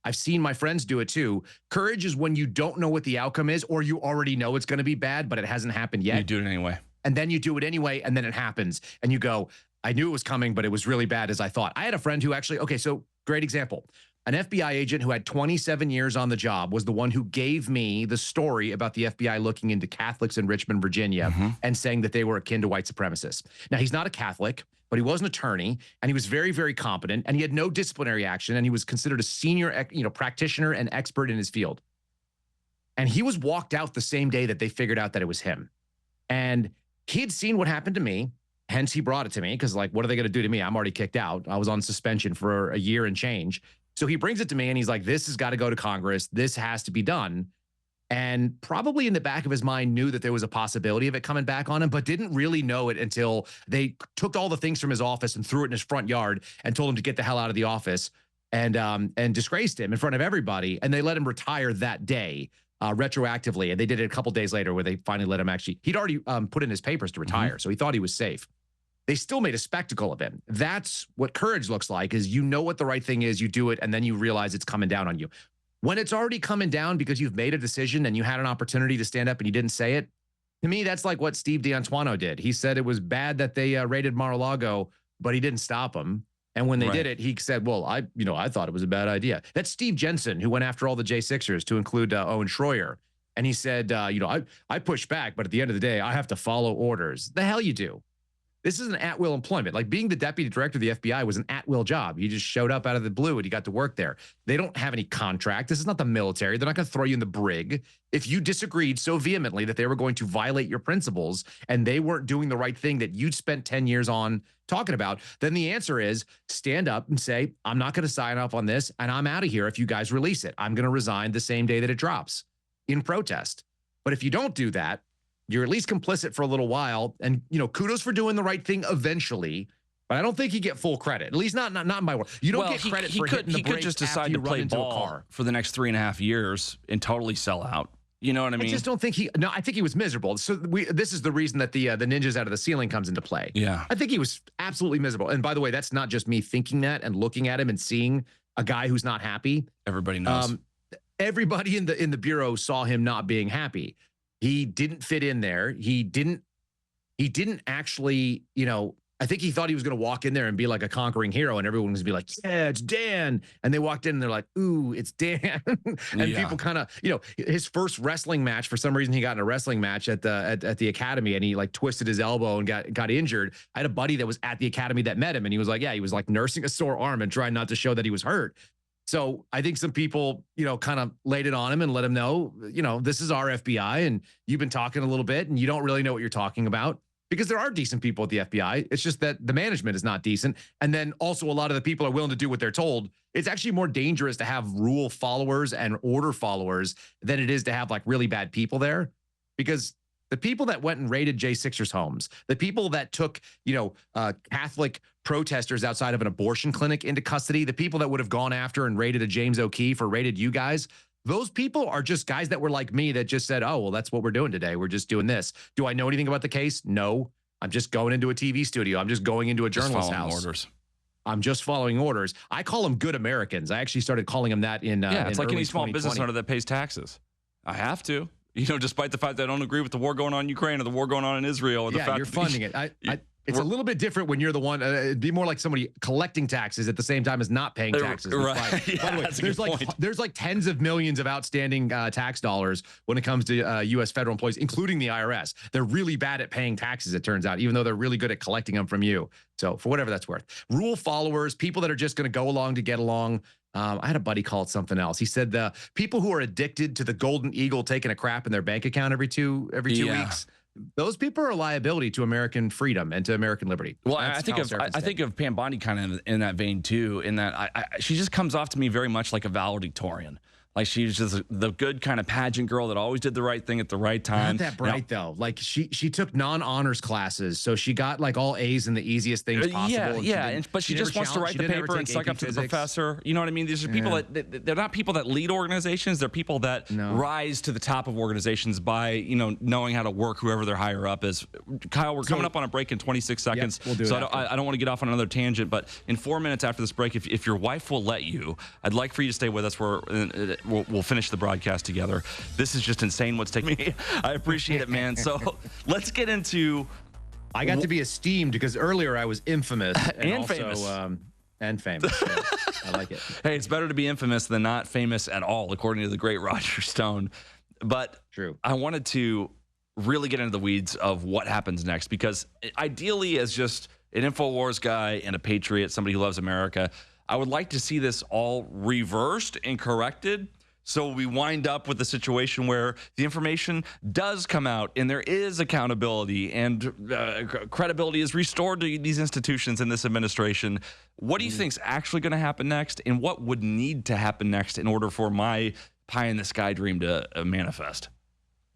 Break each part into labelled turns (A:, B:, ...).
A: I've seen my friends do it too. Courage is when you don't know what the outcome is, or you already know it's going to be bad, but it hasn't happened yet.
B: You do it anyway.
A: And then you do it anyway, and then it happens. And you go, I knew it was coming, but it was really bad as I thought. I had a friend who actually, okay, so great example. An FBI agent who had 27 years on the job was the one who gave me the story about the FBI looking into Catholics in Richmond, Virginia, and saying that they were akin to white supremacists. Now, he's not a Catholic, but he was an attorney, and he was very, very competent, and he had no disciplinary action, and he was considered a senior, practitioner and expert in his field. And he was walked out the same day that they figured out that it was him. And he had seen what happened to me. Hence, he brought it to me because, like, what are they going to do to me? I'm already kicked out. I was on suspension for a year and change. So he brings it to me and he's like, this has got to go to Congress. This has to be done. And probably in the back of his mind knew that there was a possibility of it coming back on him, but didn't really know it until they took all the things from his office and threw it in his front yard and told him to get the hell out of the office and disgraced him in front of everybody. And they let him retire that day. Retroactively, and they did it a couple days later where they finally let him he'd already put in his papers to retire, so he thought he was safe. They still made a spectacle of him. That's what courage looks like, is you know what the right thing is, you do it, and then you realize it's coming down on you. When it's already coming down because you've made a decision and you had an opportunity to stand up and you didn't say it, to me, that's like what Steve D'Antuono did. He said it was bad that they raided Mar-a-Lago, but he didn't stop them. And when they did it, he said, well, I thought it was a bad idea. That's Steve Jensen, who went after all the J6ers, to include Owen Schroyer. And he said, I push back, but at the end of the day, I have to follow orders. The hell you do. This is an at-will employment. Like, being the deputy director of the FBI was an at-will job. You just showed up out of the blue and you got to work there. They don't have any contract. This is not the military. They're not going to throw you in the brig. If you disagreed so vehemently that they were going to violate your principles and they weren't doing the right thing that you'd spent 10 years on talking about, then the answer is stand up and say, I'm not going to sign off on this and I'm out of here if you guys release it. I'm going to resign the same day that it drops in protest. But if you don't do that, you're at least complicit for a little while. And, kudos for doing the right thing eventually. But I don't think you get full credit. At least not in my world. You don't get credit for hitting the brakes.
B: He could just decide to play ball for the next 3.5 years and totally sell out. You know what I mean?
A: I just don't think I think he was miserable. So this is the reason that the ninjas out of the ceiling comes into play.
B: Yeah.
A: I think he was absolutely miserable. And by the way, that's not just me thinking that and looking at him and seeing a guy who's not happy.
B: Everybody knows.
A: Everybody in the bureau saw him not being happy. He didn't fit in there. He didn't actually, I think he thought he was going to walk in there and be like a conquering hero and everyone was going to be like, yeah, it's Dan. And they walked in and they're like, ooh, it's Dan. And people kind of, his first wrestling match, for some reason, he got in a wrestling match at the academy and he like twisted his elbow and got injured. I had a buddy that was at the academy that met him and he was like, yeah, he was like nursing a sore arm and trying not to show that he was hurt. So I think some people, kind of laid it on him and let him know, this is our FBI and you've been talking a little bit and you don't really know what you're talking about, because there are decent people at the FBI. It's just that the management is not decent. And then also a lot of the people are willing to do what they're told. It's actually more dangerous to have rule followers and order followers than it is to have like really bad people there, because the people that went and raided J6ers' homes, the people that took, Catholic protesters outside of an abortion clinic into custody, the people that would have gone after and raided a James O'Keefe or raided you guys, those people are just guys that were like me that just said, oh, well, that's what we're doing today. We're just doing this. Do I know anything about the case? No. I'm just going into a TV studio. I'm just going into a journalist's house.
B: Orders.
A: I'm just following orders. I call them good Americans. I actually started calling them that in
B: it's like any small
A: 2020.
B: business owner that pays taxes. I have to. Despite the fact that I don't agree with the war going on in Ukraine or the war going on in Israel. Or the fact
A: you're funding it. It's a little bit different when you're the one. It'd be more like somebody collecting taxes at the same time as not paying taxes.
B: Right.
A: By the way, there's like tens of millions of outstanding tax dollars when it comes to U.S. federal employees, including the IRS. They're really bad at paying taxes, it turns out, even though they're really good at collecting them from you. So for whatever that's worth, rule followers, people that are just going to go along to get along. I had a buddy call it something else. He said the people who are addicted to the golden eagle taking a crap in their bank account every two weeks. Those people are a liability to American freedom and to American liberty.
B: Well, I think of Pam Bondi kind of in that vein too. In that she just comes off to me very much like a valedictorian. Like she's just the good kind of pageant girl that always did the right thing at the right time.
A: Not that bright though. Like she took non-honors classes, so she got like all A's in the easiest things possible.
B: But she just wants to write the paper and suck up to the professor. You know what I mean? These are people that they're not people that lead organizations. They're people that rise to the top of organizations by knowing how to work whoever their higher up is. Kyle, we're coming up on a break in 26 seconds,
A: we'll do
B: so
A: it
B: I don't want to get off on another tangent. But in 4 minutes after this break, if your wife will let you, I'd like for you to stay with us. We'll finish the broadcast together. This is just insane what's taking me. I appreciate it, man. So let's get into.
A: I got to be esteemed because earlier I was infamous
B: and famous.
A: And famous. Yeah, I like it.
B: Hey, it's better to be infamous than not famous at all, according to the great Roger Stone. But
A: true.
B: I wanted to really get into the weeds of what happens next, because ideally, as just an InfoWars guy and a patriot, somebody who loves America, I would like to see this all reversed and corrected. So we wind up with a situation where the information does come out and there is accountability and credibility is restored to these institutions in this administration. What do you think is actually going to happen next, and what would need to happen next in order for my pie in the sky dream to manifest?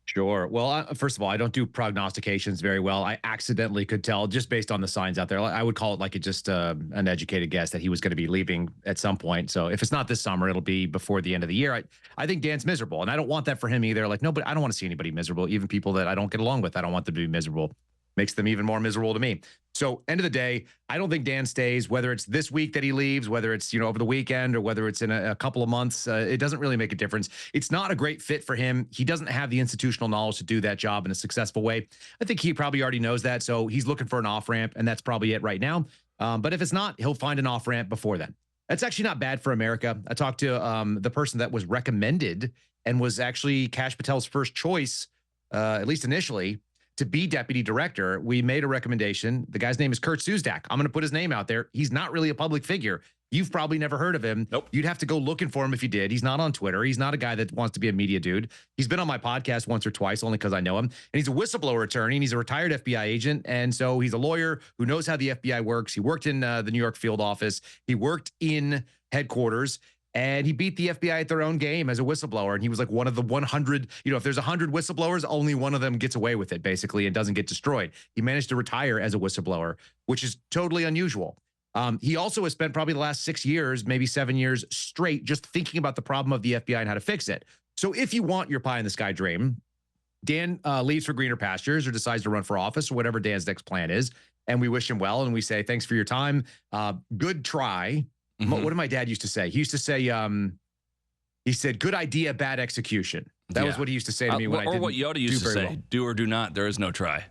A: Sure. Well, first of all, I don't do prognostications very well. I accidentally could tell just based on the signs out there. I would call it like just an educated guess that he was going to be leaving at some point. So if it's not this summer, it'll be before the end of the year. I think Dan's miserable, and I don't want that for him either. Like, no, but I don't want to see anybody miserable. Even people that I don't get along with, I don't want them to be miserable. Makes them even more miserable to me. So end of the day, I don't think Dan stays, whether it's this week that he leaves, whether it's, over the weekend or whether it's in a couple of months, it doesn't really make a difference. It's not a great fit for him. He doesn't have the institutional knowledge to do that job in a successful way. I think he probably already knows that. So he's looking for an off ramp, and that's probably it right now. But if it's not, he'll find an off ramp before then. That's actually not bad for America. I talked to the person that was recommended and was actually Kash Patel's first choice, at least initially, to be deputy director. We made a recommendation. The guy's name is Kurt Suzdak. I'm going to put his name out there. He's not really a public figure. You've probably never heard of him.
B: Nope.
A: You'd have to go looking for him if you did. He's not on Twitter. He's not a guy that wants to be a media dude. He's been on my podcast once or twice, only because I know him. And he's a whistleblower attorney, and he's a retired FBI agent. And so he's a lawyer who knows how the FBI works. He worked in the New York field office. He worked in headquarters. And he beat the FBI at their own game as a whistleblower. And he was like one of the 100, if there's 100 whistleblowers, only one of them gets away with it, basically, and doesn't get destroyed. He managed to retire as a whistleblower, which is totally unusual. He also has spent probably the last 6 years, maybe 7 years straight, just thinking about the problem of the FBI and how to fix it. So if you want your pie in the sky dream, Dan leaves for greener pastures or decides to run for office or whatever Dan's next plan is. And we wish him well. And we say, thanks for your time. Good try. What did my dad used to say? He used to say, he said, good idea, bad execution. That was what he used to say to me when I didn't.
B: Or what Yoda used to say, do or do not, there is no try.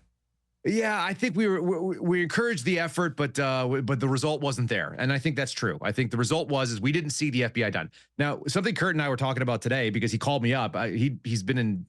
A: Yeah, I think we encouraged the effort, but the result wasn't there, and I think that's true. I think the result was we didn't see the FBI done. Now, something Kurt and I were talking about today, because he called me up. He's been in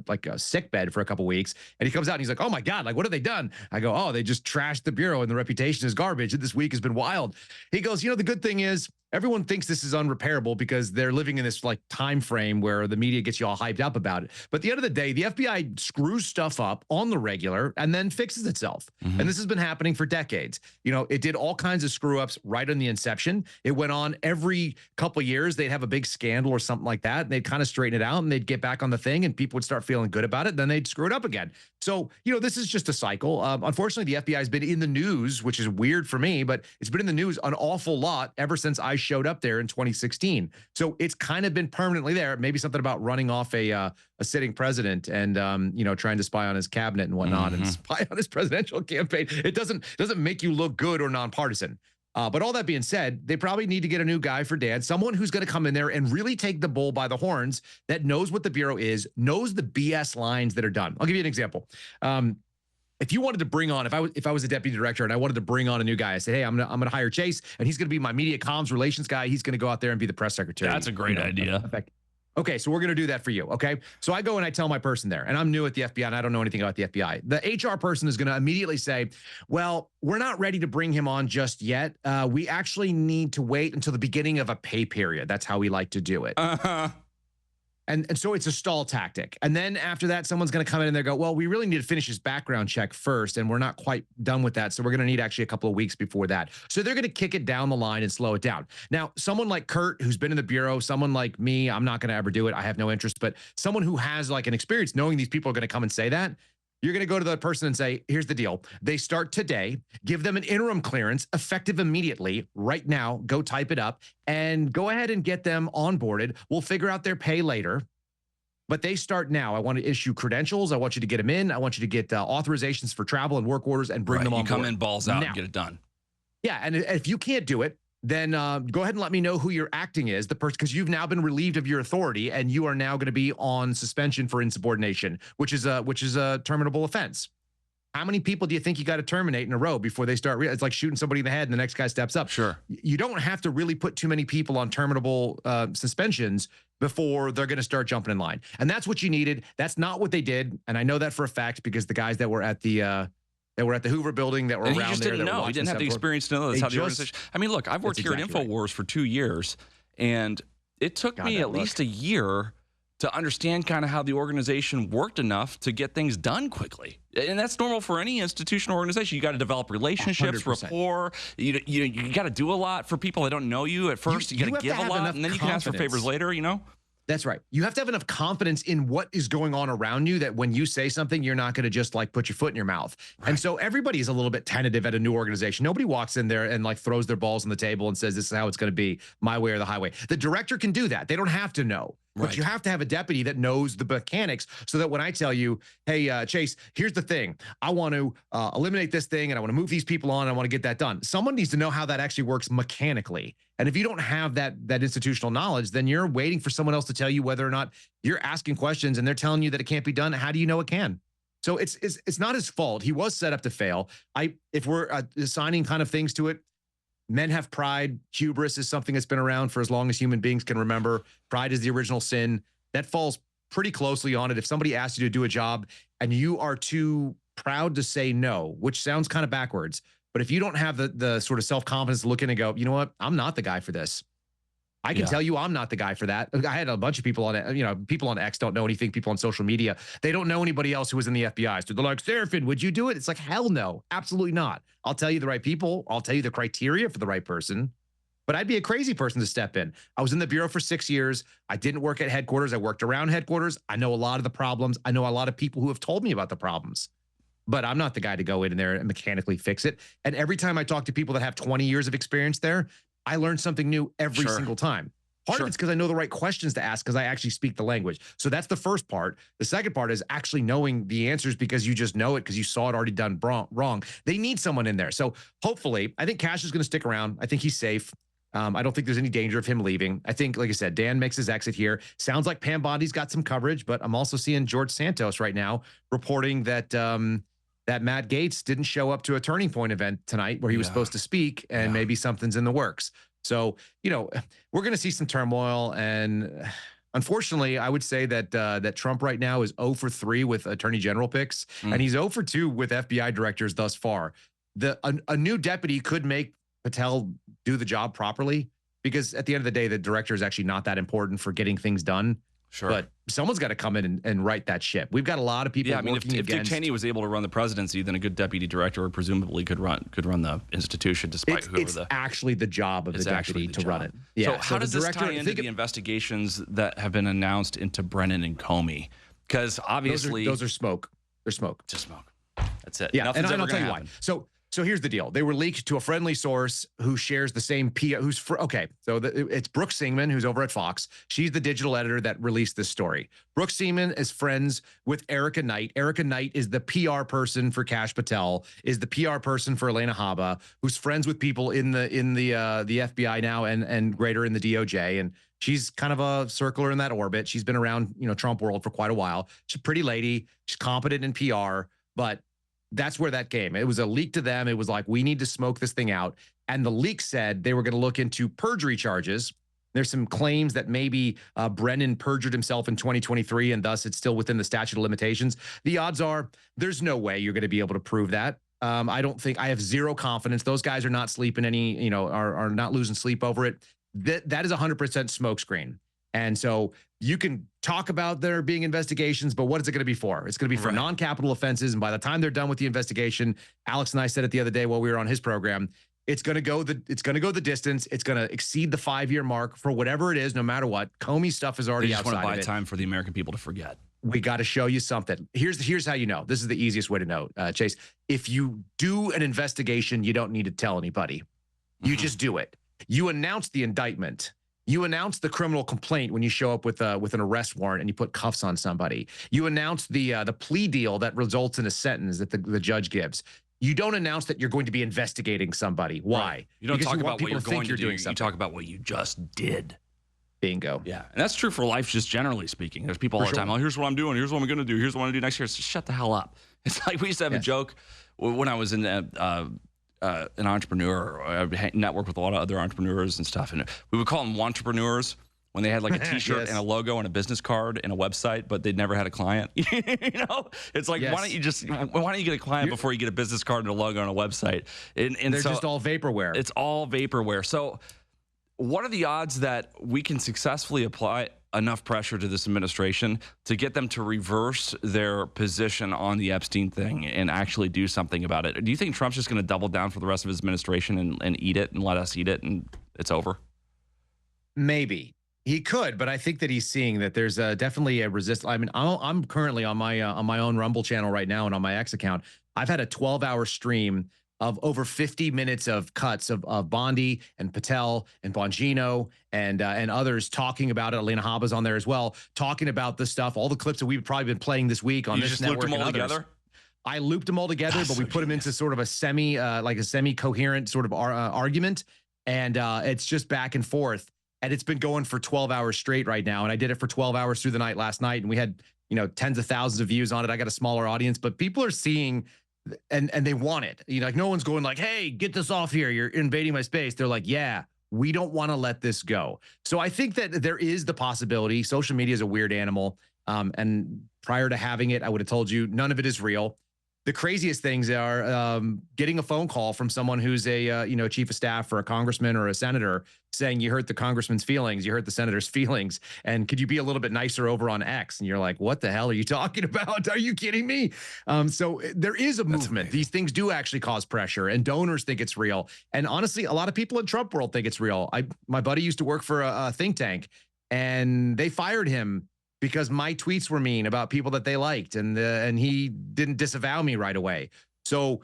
A: like a sick bed for a couple weeks, and he comes out and he's like, "Oh my God, like what have they done?" I go, "Oh, they just trashed the bureau, and the reputation is garbage. And this week has been wild." He goes, "The good thing is." Everyone thinks this is unrepairable because they're living in this like time frame where the media gets you all hyped up about it. But at the end of the day, the FBI screws stuff up on the regular and then fixes itself. And this has been happening for decades. It did all kinds of screw ups right in the inception. It went on every couple of years. They'd have a big scandal or something like that. And they'd kind of straighten it out and they'd get back on the thing and people would start feeling good about it. Then they'd screw it up again. So, this is just a cycle. Unfortunately, the FBI has been in the news, which is weird for me, but it's been in the news an awful lot ever since I showed up there in 2016. So it's kind of been permanently there. Maybe something about running off a sitting president and, trying to spy on his cabinet and whatnot and spy on his presidential campaign. It doesn't make you look good or nonpartisan. But all that being said, they probably need to get a new guy for Dan, someone who's going to come in there and really take the bull by the horns, that knows what the Bureau is, knows the BS lines that are done. I'll give you an example. If you wanted to bring on, if I was a deputy director and I wanted to bring on a new guy, I said, hey, I'm gonna hire Chase and he's gonna be my media comms relations guy. He's gonna go out there and be the press secretary.
B: That's a great idea.
A: Okay, so we're going to do that for you, okay? So I go and I tell my person there, and I'm new at the FBI, and I don't know anything about the FBI. The HR person is going to immediately say, well, we're not ready to bring him on just yet. We actually need to wait until the beginning of a pay period. That's how we like to do it. And so it's a stall tactic. And then after that, someone's going to come in and they go, well, we really need to finish his background check first. And we're not quite done with that. So we're going to need actually a couple of weeks before that. So they're going to kick it down the line and slow it down. Now, someone like Kurt, who's been in the Bureau, someone like me, I'm not going to ever do it. I have no interest, but someone who has like an experience knowing these people are going to come and say that, you're going to go to the person and say, here's the deal. They start today, give them an interim clearance effective immediately right now. Go type it up and go ahead and get them onboarded. We'll figure out their pay later. But they start now. I want to issue credentials. I want you to get them in. I want you to get authorizations for travel and work orders and bring them on board.
B: You come in balls out
A: now,
B: and get it done.
A: Yeah, and if you can't do it, then go ahead and let me know who your acting is, the person, because you've now been relieved of your authority and you are now going to be on suspension for insubordination, which is a terminable offense. How many people do you think you got to terminate in a row before they start? It's like shooting somebody in the head and the next guy steps up.
B: Sure.
A: You don't have to really put too many people on terminable suspensions before they're going to start jumping in line. And that's what you needed. That's not what they did. And I know that for a fact because the guys that were at the Hoover building that were
B: and
A: around
B: he just
A: there.
B: didn't know. He didn't have the experience to know that's how the organization. I mean, look, I've worked here at InfoWars for 2 years, and it took me at least a year to understand kind of how the organization worked enough to get things done quickly. And that's normal for any institutional organization. You got to develop relationships,
A: 100%.
B: Rapport. You got to do a lot for people that don't know you at first. You got to give a lot, and then you can ask for favors later, you know?
A: That's right. You have to have enough confidence in what is going on around you that when you say something, you're not going to just like put your foot in your mouth. Right. And so everybody's a little bit tentative at a new organization. Nobody walks in there and like throws their balls on the table and says, this is how it's going to be, my way or the highway. The director can do that. They don't have to know. But you have to have a deputy that knows the mechanics so that when I tell you, hey, Chase, here's the thing. I want to eliminate this thing and I want to move these people on. And I want to get that done. Someone needs to know how that actually works mechanically. And if you don't have that institutional knowledge, then you're waiting for someone else to tell you whether or not you're asking questions and they're telling you that it can't be done. How do you know it can? So it's not his fault. He was set up to fail. If we're assigning kind of things to it, men have pride. Hubris is something that's been around for as long as human beings can remember. Pride is the original sin. That falls pretty closely on it. If somebody asks you to do a job and you are too proud to say no, which sounds kind of backwards, but if you don't have the sort of self-confidence to look in and go, you know what, I'm not the guy for this. I can tell you I'm not the guy for that. I had a bunch of people on, people on X don't know anything. People on social media, they don't know anybody else who was in the FBI. So they're like, Saraphin, would you do it? It's like, hell no, absolutely not. I'll tell you the right people. I'll tell you the criteria for the right person. But I'd be a crazy person to step in. I was in the Bureau for 6 years. I didn't work at headquarters. I worked around headquarters. I know a lot of the problems. I know a lot of people who have told me about the problems. But I'm not the guy to go in there and mechanically fix it. And every time I talk to people that have 20 years of experience there, I learn something new every single time. Part of it's because I know the right questions to ask because I actually speak the language. So that's the first part. The second part is actually knowing the answers because you just know it because you saw it already done wrong. They need someone in there. So hopefully, I think Cash is going to stick around. I think he's safe. I don't think there's any danger of him leaving. I think, like I said, Dan makes his exit here. Sounds like Pam Bondi's got some coverage, but I'm also seeing George Santos right now reporting that that Matt Gaetz didn't show up to a Turning Point event tonight where he was supposed to speak, and maybe something's in the works. So, we're going to see some turmoil. And unfortunately, I would say that that Trump right now is 0 for 3 with attorney general picks, and he's 0 for 2 with FBI directors thus far. A new deputy could make Patel do the job properly because at the end of the day, the director is actually not that important for getting things done.
B: Sure.
A: But someone's got to come in and right that ship. We've got a lot of people.
B: Yeah, I mean, if Dick Cheney was able to run the presidency, then a good deputy director presumably could run the institution, despite whoever
A: it's actually the job of the deputy to run it. Yeah.
B: So how does this tie into the investigations that have been announced into Brennan and Comey? Because obviously
A: those are smoke. They're smoke.
B: Just smoke. That's it.
A: Yeah,
B: Nothing's
A: and I'll tell you
B: happen.
A: why. So here's the deal. They were leaked to a friendly source who shares the same it's Brooke Singman, who's over at Fox. She's the digital editor that released this story. Brooke Singman is friends with Erica Knight. Erica Knight is the PR person for Kash Patel, is the PR person for Elena Haba, who's friends with people in the FBI now and greater in the DOJ. And she's kind of a circler in that orbit. She's been around, Trump world for quite a while. She's a pretty lady. She's competent in PR, but that's where that came. It was a leak to them. It was like, we need to smoke this thing out. And the leak said they were going to look into perjury charges. There's some claims that maybe Brennan perjured himself in 2023, and thus it's still within the statute of limitations. The odds are there's no way you're going to be able to prove that. I have zero confidence. Those guys are not sleeping are not losing sleep over it. That is 100% smokescreen. And so you can talk about there being investigations, but what is it going to be for? It's going to be for
B: Right.
A: non-capital offenses. And by the time they're done with the investigation, Alex and I said it the other day while we were on his program, it's going to go the distance. It's going to exceed the 5-year mark for whatever it is, no matter what. Comey stuff is
B: They
A: already
B: just want
A: outside
B: to
A: of
B: buy
A: it.
B: time for the American people to forget.
A: We got to show you something. Here's how you know. This is the easiest way to know, Chase. If you do an investigation, you don't need to tell anybody. You just do it. You announce the indictment. You announce the criminal complaint when you show up with an arrest warrant and you put cuffs on somebody. You announce the plea deal that results in a sentence that the judge gives. You don't announce that you're going to be investigating somebody. Why?
B: Right. You don't
A: Because
B: talk
A: you want
B: about what
A: people
B: you're
A: to think
B: going to
A: you're
B: do.
A: doing
B: You
A: something.
B: talk about what you just did.
A: Bingo.
B: Yeah, and that's true for life, just generally speaking. There's people all the time. Oh, here's what I'm doing. Here's what I'm going to do. Here's what I'm going to do next year. It's just shut the hell up. It's like we used to have a joke when I was in an entrepreneur. I networked with a lot of other entrepreneurs and stuff, and we would call them entrepreneurs when they had like a T-shirt and a logo and a business card and a website, but they'd never had a client. You know, it's like why don't you get a client before you get a business card and a logo and a website? And
A: They're
B: so
A: just all vaporware.
B: it's all vaporware. So what are the odds that we can successfully apply enough pressure to this administration to get them to reverse their position on the Epstein thing and actually do something about it? Do you think Trump's just going to double down for the rest of his administration and eat it and let us eat it and it's over?
A: Maybe he could, but I think that he's seeing that there's definitely a resist. I mean, I'm currently on my own Rumble channel right now and on my X account. I've had a 12-hour stream of over 50 minutes of cuts of Bondi and Patel and Bongino and others talking about it. Alina Habba's on there as well, talking about the stuff, all the clips that we've probably been playing this week on this network.
B: You just looped them all together?
A: I looped them all together, but we put them into sort of a semi-coherent sort of argument, and it's just back and forth. And it's been going for 12 hours straight right now. And I did it for 12 hours through the night last night, and we had tens of thousands of views on it. I got a smaller audience, but people are seeing. And they want it. Like no one's going like, hey, get this off here. You're invading my space. They're like, yeah, we don't want to let this go. So I think that there is the possibility. Social media is a weird animal. And prior to having it, I would have told you none of it is real. The craziest things are getting a phone call from someone who's a chief of staff or a congressman or a senator saying you hurt the congressman's feelings, you hurt the senator's feelings, and could you be a little bit nicer over on X? And you're like, what the hell are you talking about? Are you kidding me? So there is a movement. These things do actually cause pressure, and donors think it's real. And honestly, a lot of people in Trump world think it's real. My buddy used to work for a think tank, and they fired him because my tweets were mean about people that they liked, and he didn't disavow me right away. So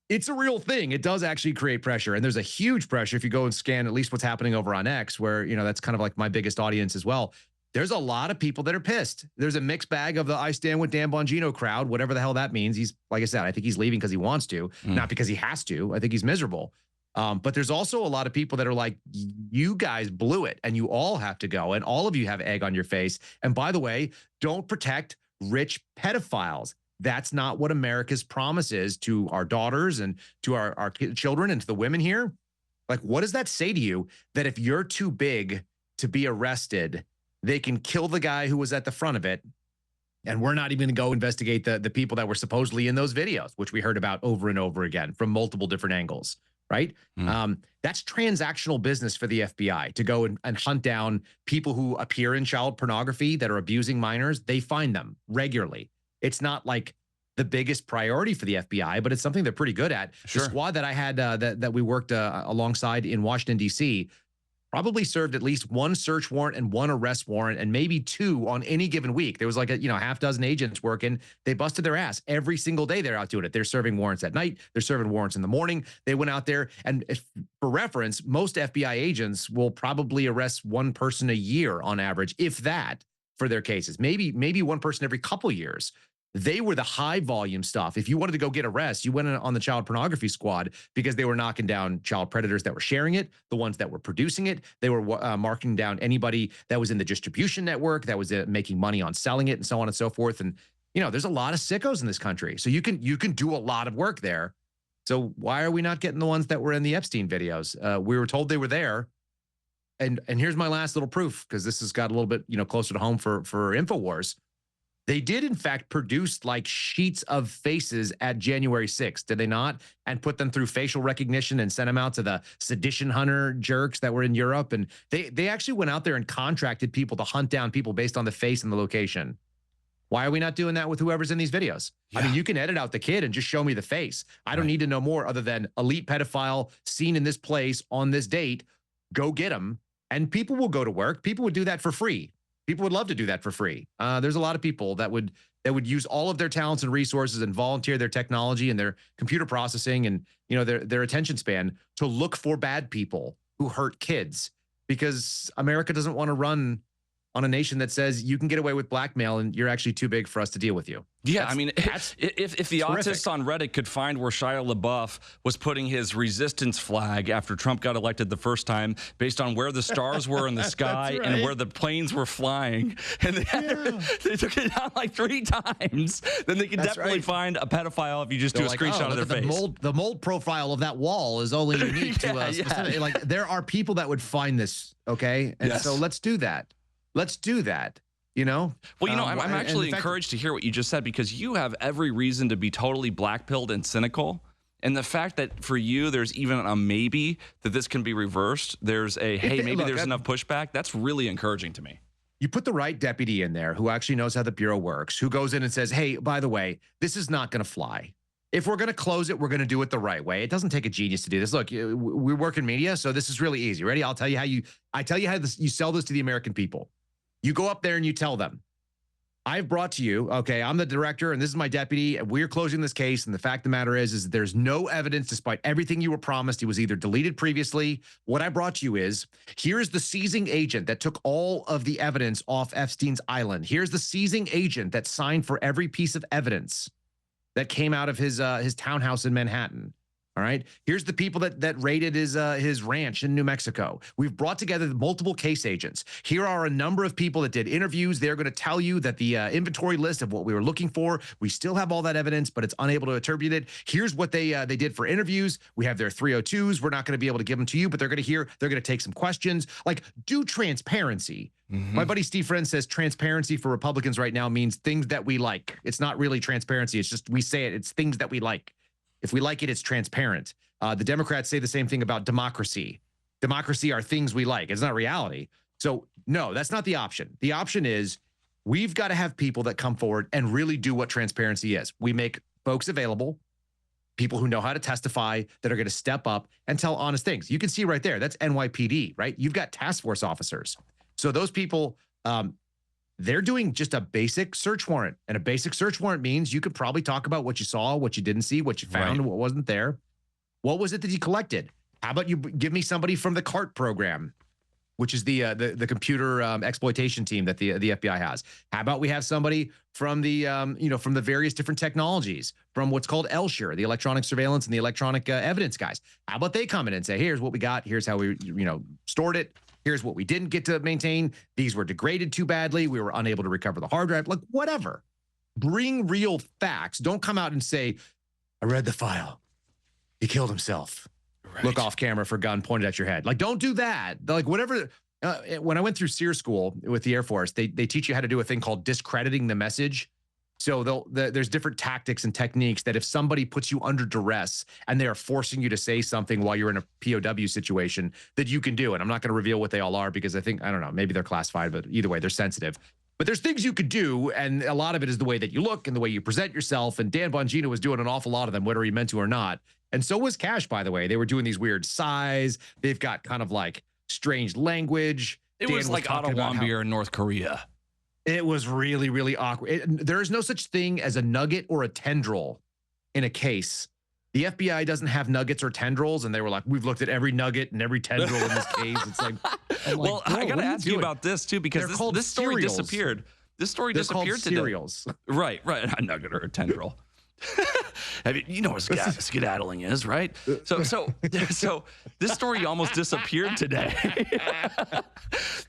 A: it's a real thing. It does actually create pressure, and there's a huge pressure if you go and scan at least what's happening over on X, where that's kind of like my biggest audience as well. There's a lot of people that are pissed. There's a mixed bag of the I stand with Dan Bongino crowd, whatever the hell that means. He's, like I said, I think he's leaving because he wants to, not because he has to. I think he's miserable. But there's also a lot of people that are like, you guys blew it and you all have to go, and all of you have egg on your face. And by the way, don't protect rich pedophiles. That's not what America's promise is to our daughters and to our children and to the women here. Like, what does that say to you? That if you're too big to be arrested, they can kill the guy who was at the front of it. And we're not even going to go investigate the people that were supposedly in those videos, which we heard about over and over again from multiple different angles. Right? That's transactional business for the FBI to go and hunt down people who appear in child pornography that are abusing minors. They find them regularly. It's not like the biggest priority for the FBI, but it's something they're pretty good at.
B: Sure.
A: The squad that I had that we worked alongside in Washington, D.C., probably served at least one search warrant and one arrest warrant and maybe two on any given week. There was like a half dozen agents working. They busted their ass every single day. They're out doing it. They're serving warrants at night. They're serving warrants in the morning. They went out there, and for reference, most FBI agents will probably arrest one person a year on average, if that, for their cases. Maybe one person every couple years. They were the high volume stuff. If you wanted to go get arrests, you went on the child pornography squad because they were knocking down child predators that were sharing it, the ones that were producing it. They were marking down anybody that was in the distribution network, that was making money on selling it, and so on and so forth. And there's a lot of sickos in this country, so you can do a lot of work there. So why are we not getting the ones that were in the Epstein videos? We were told they were there. And here's my last little proof, because this has got a little bit closer to home for InfoWars. They did, in fact, produce like sheets of faces at January 6th, did they not? And put them through facial recognition and sent them out to the sedition hunter jerks that were in Europe. And they actually went out there and contracted people to hunt down people based on the face and the location. Why are we not doing that with whoever's in these videos?
B: Yeah.
A: I mean, you can edit out the kid and just show me the face. I don't need to know more other than elite pedophile seen in this place on this date. Go get him. And people will go to work. People would do that for free. People would love to do that for free. There's a lot of people that would use all of their talents and resources and volunteer their technology and their computer processing and their attention span to look for bad people who hurt kids, because America doesn't want to run on a nation that says you can get away with blackmail and you're actually too big for us to deal with you.
B: Yeah, I mean, if the
A: terrific.
B: autists on Reddit could find where Shia LaBeouf was putting his resistance flag after Trump got elected the first time based on where the stars were in the sky
A: right.
B: and where the planes were flying, and they took it down like 3 times, then they can definitely find a pedophile if you just do a screenshot of their face.
A: The mold profile of that wall is only unique to us. Like, there are people that would find this, okay? And so let's do that. Let's do that. Well,
B: I'm actually encouraged to hear what you just said, because you have every reason to be totally black-pilled and cynical. And the fact that for you, there's even a maybe that this can be reversed, there's a, hey, maybe there's enough pushback, that's really encouraging to me.
A: You put the right deputy in there who actually knows how the Bureau works, who goes in and says, hey, by the way, this is not going to fly. If we're going to close it, we're going to do it the right way. It doesn't take a genius to do this. Look, we work in media, so this is really easy. Ready? I'll tell you how you sell this to the American people. You go up there and you tell them, I've brought to you, okay, I'm the director and this is my deputy, and we're closing this case. And the fact of the matter is there's no evidence, despite everything you were promised. It was either deleted previously. What I brought to you is, here's the seizing agent that took all of the evidence off Epstein's island. Here's the seizing agent that signed for every piece of evidence that came out of his townhouse in Manhattan. All right. Here's the people that raided his ranch in New Mexico. We've brought together multiple case agents. Here are a number of people that did interviews. They're going to tell you that the inventory list of what we were looking for, we still have all that evidence, but it's unable to attribute it. Here's what they did for interviews. We have their 302s. We're not going to be able to give them to you, but they're going to take some questions. Like, do transparency. Mm-hmm. My buddy Steve Friend says transparency for Republicans right now means things that we like. It's not really transparency. It's just, we say it. It's things that we like. If we like it, it's transparent. The Democrats say the same thing about democracy. Democracy are things we like. It's not reality. So no, that's not the option. The option is we've got to have people that come forward and really do what transparency is. We make folks available, people who know how to testify, that are going to step up and tell honest things. You can see right there, that's NYPD, right? You've got task force officers. So those people, they're doing just a basic search warrant. And a basic search warrant means you could probably talk about what you saw, what you didn't see, what you found, what wasn't there. What was it that you collected? How about you give me somebody from the CART program, which is the computer exploitation team that the FBI has? How about we have somebody from the from the various different technologies, from what's called ELSHIR, the electronic surveillance and the electronic evidence guys? How about they come in and say, here's what we got, here's how we stored it. Here's what we didn't get to maintain. These were degraded too badly. We were unable to recover the hard drive. Like, whatever. Bring real facts. Don't come out and say, I read the file. He killed himself. Right. Look off camera for gun pointed at your head. Like, don't do that. Like, whatever. When I went through SEER school with the Air Force, they teach you how to do a thing called discrediting the message. So there's different tactics and techniques that if somebody puts you under duress and they are forcing you to say something while you're in a POW situation, that you can do. And I'm not going to reveal what they all are, because I don't know, maybe they're classified, but either way, they're sensitive. But there's things you could do, and a lot of it is the way that you look and the way you present yourself. And Dan Bongino was doing an awful lot of them, whether he meant to or not. And so was Cash, by the way. They were doing these weird sighs. They've got kind of like strange language.
B: It was like Otto Warmbier in North Korea.
A: It was really, really awkward. There is no such thing as a nugget or a tendril in a case. The FBI doesn't have nuggets or tendrils, and they were like, we've looked at every nugget and every tendril in this case. It's like,
B: well, I got to ask you about this too, because this story disappeared. This story disappeared today.
A: Cereals.
B: Right. A nugget or a tendril. You know what skedaddling is, right? So this story almost disappeared today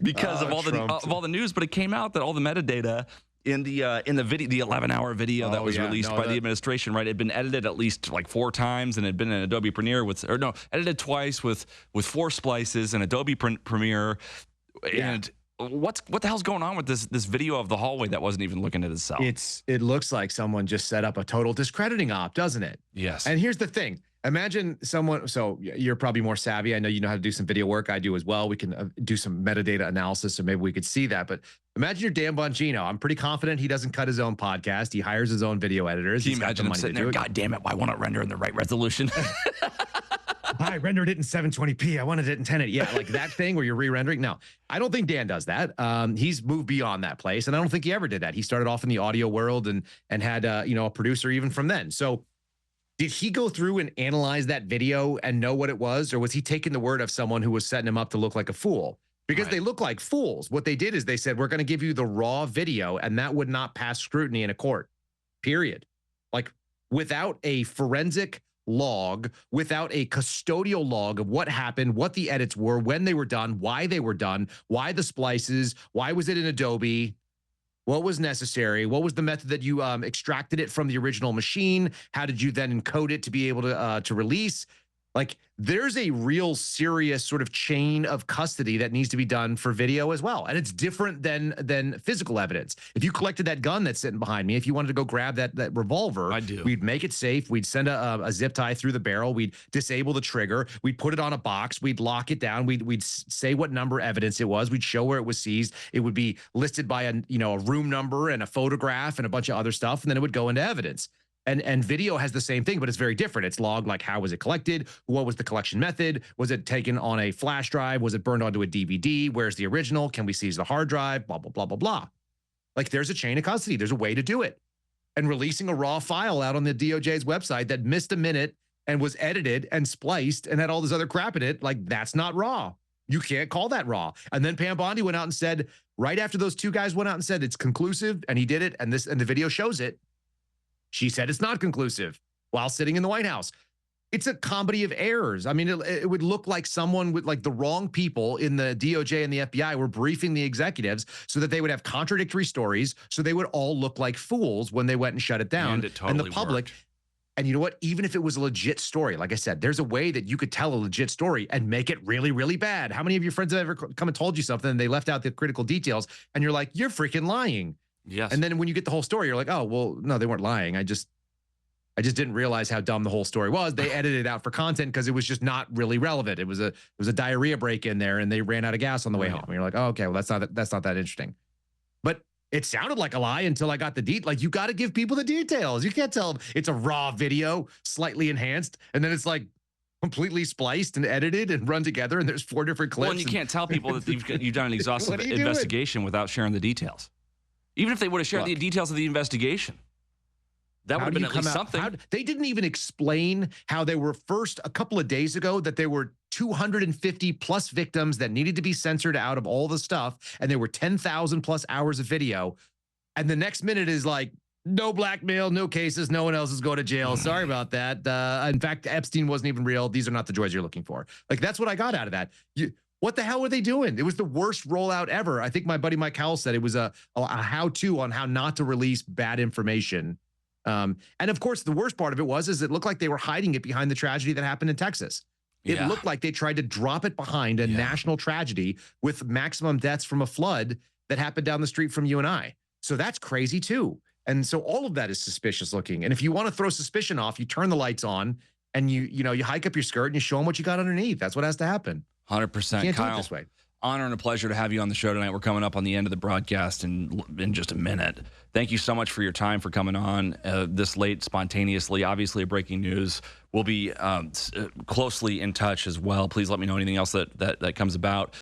B: because of all the news. But it came out that all the metadata in the video, the 11-hour video that was released by the administration, right, it had been edited at least like 4 times, and had been in Adobe Premiere edited twice with 4 splices in Adobe Premiere, and what the hell's going on with this video of the hallway that wasn't even looking at itself?
A: It looks like someone just set up a total discrediting op, doesn't it?
B: Yes.
A: And here's the thing. Imagine someone, so you're probably more savvy. I know you know how to do some video work. I do as well. We can do some metadata analysis, so maybe we could see that. But imagine you're Dan Bongino. I'm pretty confident he doesn't cut his own podcast. He hires his own video editors.
B: Can you imagine him sitting there, God damn it, why won't it render in the right resolution?
A: I rendered it in 720p. I wanted it in 1080. Yeah, like that thing where you're re-rendering. No, I don't think Dan does that. He's moved beyond that place, and I don't think he ever did that. He started off in the audio world and had a producer even from then. So did he go through and analyze that video and know what it was, or was he taking the word of someone who was setting him up to look like a fool? Because they look like fools. What they did is they said, we're going to give you the raw video, and that would not pass scrutiny in a court, period. Like, without a forensic log, without a custodial log of what happened, what the edits were, when they were done, why they were done, why the splices, why was it in Adobe, what was necessary, what was the method that you extracted it from the original machine, how did you then encode it to be able to release? Like, there's a real serious sort of chain of custody that needs to be done for video as well. And it's different than physical evidence. If you collected that gun that's sitting behind me, if you wanted to go grab that revolver, we'd make it safe. We'd send a zip tie through the barrel. We'd disable the trigger. We'd put it on a box. We'd lock it down. We'd say what number evidence it was. We'd show where it was seized. It would be listed by a room number and a photograph and a bunch of other stuff. And then it would go into evidence. And video has the same thing, but it's very different. It's logged, like, how was it collected? What was the collection method? Was it taken on a flash drive? Was it burned onto a DVD? Where's the original? Can we seize the hard drive? Blah, blah, blah, blah, blah. Like, there's a chain of custody. There's a way to do it. And releasing a raw file out on the DOJ's website that missed a minute and was edited and spliced and had all this other crap in it, like, that's not raw. You can't call that raw. And then Pam Bondi went out and said, right after those two guys went out and said it's conclusive, and he did it, and the video shows it, she said it's not conclusive while sitting in the White House. It's a comedy of errors. I mean, it would look like someone with, like, the wrong people in the DOJ and the FBI were briefing the executives so that they would have contradictory stories, so they would all look like fools when they went and shut it down.
B: And it totally
A: the public
B: worked.
A: And you know what? Even if it was a legit story, like I said, there's a way that you could tell a legit story and make it really, really bad. How many of your friends have ever come and told you something and they left out the critical details and you're like, you're freaking lying?
B: Yes.
A: And then when you get the whole story, you're like, oh, well, no, they weren't lying. I just didn't realize how dumb the whole story was. They edited it out for content because it was just not really relevant. It was a diarrhea break in there, and they ran out of gas on the way home. And you're like, oh, okay, well, that's not that interesting. But it sounded like a lie until I got the details. Like, you got to give people the details. You can't tell them it's a raw video, slightly enhanced, and then it's like completely spliced and edited and run together, and there's 4 different clips.
B: Well, and you can't tell people that you've done an exhaustive
A: What are you
B: investigation without sharing the details. Even if they would have shared the details of the investigation, that would have been at least something.
A: They didn't even explain how they were first a couple of days ago that there were 250 plus victims that needed to be censored out of all the stuff, and there were 10,000 plus hours of video. And the next minute is like, no blackmail, no cases, no one else is going to jail. Sorry about that. In fact, Epstein wasn't even real. These are not the joys you're looking for. Like, that's what I got out of that. What the hell were they doing? It was the worst rollout ever. I think my buddy Mike Howell said it was a how-to on how not to release bad information. And of course, the worst part of it is it looked like they were hiding it behind the tragedy that happened in Texas. It looked like they tried to drop it behind a national tragedy with maximum deaths from a flood that happened down the street from you and I. So that's crazy too. And so all of that is suspicious looking. And if you want to throw suspicion off, you turn the lights on and you hike up your skirt and you show them what you got underneath. That's what has to happen.
B: 100%.
A: Can't
B: Kyle,
A: do it this way.
B: Honor and a pleasure to have you on the show tonight. We're coming up on the end of the broadcast in just a minute. Thank you so much for your time, for coming on this late, spontaneously. Obviously, breaking news. We'll be closely in touch as well. Please let me know anything else that comes about.